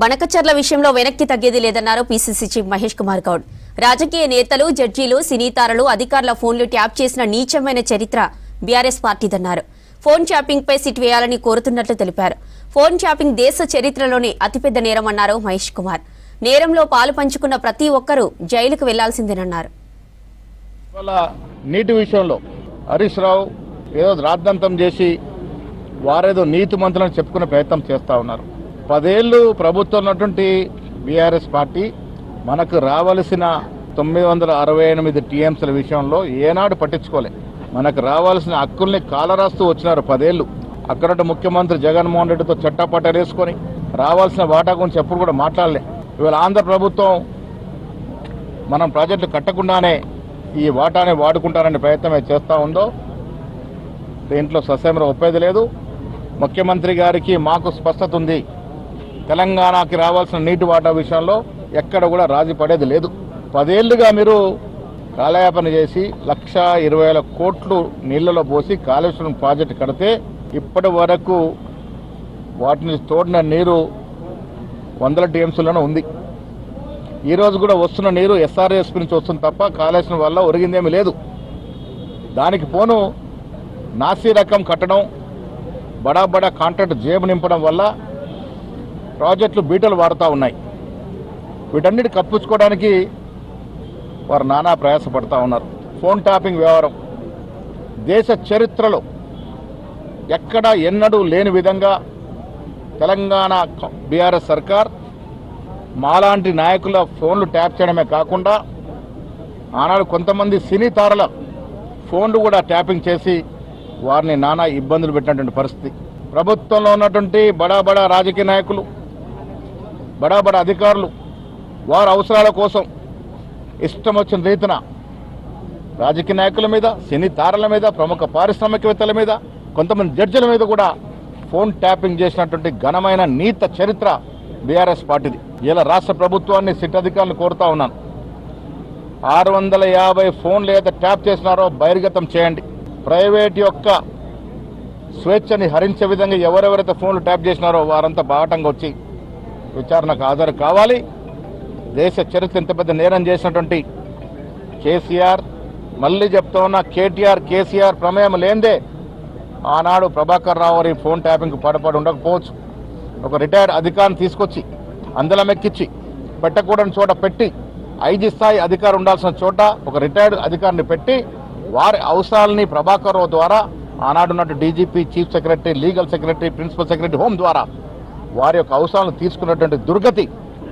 బనకచర్ల విషయంలో వెనక్కి తగ్గేది లేదన్నారు పీసీసీ చీఫ్ మహేష్ కుమార్ గౌడ్. రాజకీయ నేతలు, జడ్జీలు, సినీతారలు, అధికారుల ఫోన్లు ట్యాప్ చేసిన నీచమైన చరిత్ర బీఆర్ఎస్ పార్టీదన్నారు. ఫోన్ ట్యాపింగ్ పై సిట్ వేయాలని కోరుతున్నట్లు తెలిపారు. ఫోన్ ట్యాపింగ్ దేశ చరిత్రలోనే అతిపెద్ద నేరమన్నారు మహేష్ కుమార్. నేరంలో పాలు పంచుకున్న ప్రతి ఒక్కరూ జైలుకు వెళ్లాల్సిందేనన్నారు. నీటి విషయంలో హరీష్ రావు ఏదో రాద్ధాంతం చేసి వారేదో నీతి మంత్రులను చెప్పుకునే ప్రయత్నం చేస్తూ ఉన్నారు. 10 ఏళ్ళు ప్రభుత్వం ఉన్నటువంటి బీఆర్ఎస్ పార్టీ మనకు రావాల్సిన 968 టీఎంసీల విషయంలో ఏనాడు పట్టించుకోలే. మనకు రావాల్సిన హక్కుల్ని కాలరాస్తూ వచ్చినారు 10 ఏళ్ళు. అక్కడ ముఖ్యమంత్రి జగన్మోహన్ రెడ్డితో చట్టపట్టరేసుకొని రావాల్సిన వాటా గురించి ఎప్పుడు కూడా మాట్లాడలే. ఇవాళ ఆంధ్ర ప్రభుత్వం మనం ప్రాజెక్టులు కట్టకుండానే ఈ వాటాని వాడుకుంటారనే ప్రయత్నమే చేస్తూ ఉందో దీంట్లో ససేమర ఒప్పేది లేదు. ముఖ్యమంత్రి గారికి మాకు స్పష్టత ఉంది. తెలంగాణకి రావాల్సిన నీటి వాటా విషయంలో ఎక్కడ కూడా రాజీ పడేది లేదు. 10 ఏళ్లుగా మీరు కాలయాపన చేసి 1,20,000 కోట్లు నీళ్లలో పోసి కాళేశ్వరం ప్రాజెక్టు కడితే ఇప్పటి వరకు వాటిని తోడిన నీరు 100 టీఎంసీలోనే ఉంది. ఈరోజు కూడా వస్తున్న నీరు ఎస్ఆర్ఎస్పీ నుంచి వస్తుంది తప్ప కాళేశ్వరం వల్ల ఒరిగిందేమీ లేదు. దానికి పోను నాసీ రకం కట్టడం, బడా బడా కాంట్రాక్ట్ జేబు నింపడం వల్ల ప్రాజెక్టులు బీటలు వాడుతూ ఉన్నాయి. వీటన్నిటి కప్పించుకోవడానికి వారు నానా ప్రయాసపడుతూ ఉన్నారు. ఫోన్ ట్యాపింగ్ వ్యవహారం దేశ చరిత్రలో ఎక్కడా ఎన్నడూ లేని విధంగా తెలంగాణ బీఆర్ఎస్ సర్కార్ మాలాంటి నాయకుల ఫోన్లు ట్యాప్ చేయడమే కాకుండా ఆనాడు కొంతమంది సినీ తారల ఫోన్లు కూడా ట్యాపింగ్ చేసి వారిని నానా ఇబ్బందులు పెట్టినటువంటి పరిస్థితి. ప్రభుత్వంలో ఉన్నటువంటి బడా బడా రాజకీయ నాయకులు, బడా బడా అధికారులు వారి అవసరాల కోసం ఇష్టం వచ్చిన రీతిన రాజకీయ నాయకుల మీద, సినీ తారల మీద, ప్రముఖ పారిశ్రామికవేత్తల మీద, కొంతమంది జడ్జిల మీద కూడా ఫోన్ ట్యాపింగ్ చేసినటువంటి ఘనమైన నీత చరిత్ర బీఆర్ఎస్ పార్టీది. ఇలా రాష్ట్ర ప్రభుత్వాన్ని సిట్ అధికారులను కోరుతా ఉన్నాను. 650 ఫోన్లు ఏదైతే ట్యాప్ చేసినారో బహిర్గతం చేయండి. ప్రైవేట్ యొక్క స్వేచ్ఛని హరించే విధంగా ఎవరెవరైతే ఫోన్లు ట్యాప్ చేసినారో వారంతా బాటంగా వచ్చి విచారణకు హాజరు కావాలి. దేశ చరిత్ర ఇంత పెద్ద నేరం చేసినటువంటి కేసీఆర్, మళ్ళీ చెప్తా ఉన్న కేటీఆర్, కేసీఆర్ ప్రమేయం లేదే ఆనాడు ప్రభాకర్ రావు వారి ఫోన్ ట్యాపింగ్కి పాటుపడి ఉండకపోవచ్చు. ఒక రిటైర్డ్ అధికారిని తీసుకొచ్చి అందలం ఎక్కించి పెట్టకూడని చోట పెట్టి, ఐజీ స్థాయి అధికారి ఉండాల్సిన చోట ఒక రిటైర్డ్ అధికారిని పెట్టి వారి అవసరాలని ప్రభాకర్ రావు ద్వారా ఆనాడున్నట్టు DGP, chief secretary, legal secretary, principal secretary, home ద్వారా వారి యొక్క అవసరాలను తీసుకున్నటువంటి దుర్గతి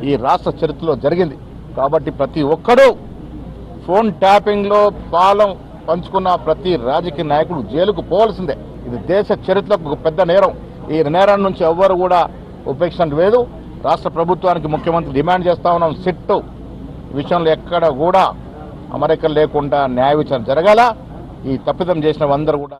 ఈ రాష్ట్ర చరిత్రలో జరిగింది. కాబట్టి ప్రతి ఒక్కరూ ఫోన్ ట్యాపింగ్లో పాలం పంచుకున్న ప్రతి రాజకీయ నాయకుడు జైలుకు పోవాల్సిందే. ఇది దేశ చరిత్రకు ఒక పెద్ద నేరం. ఈ నేరం నుంచి ఎవ్వరు కూడా ఉపేక్షించడం లేదు. రాష్ట్ర ప్రభుత్వానికి ముఖ్యమంత్రి డిమాండ్ చేస్తా ఉన్నాం, సిట్టు విషయంలో ఎక్కడ కూడా అమరికలు లేకుండా న్యాయ విచారణ జరగాల. ఈ తప్పిదం చేసిన అందరూ కూడా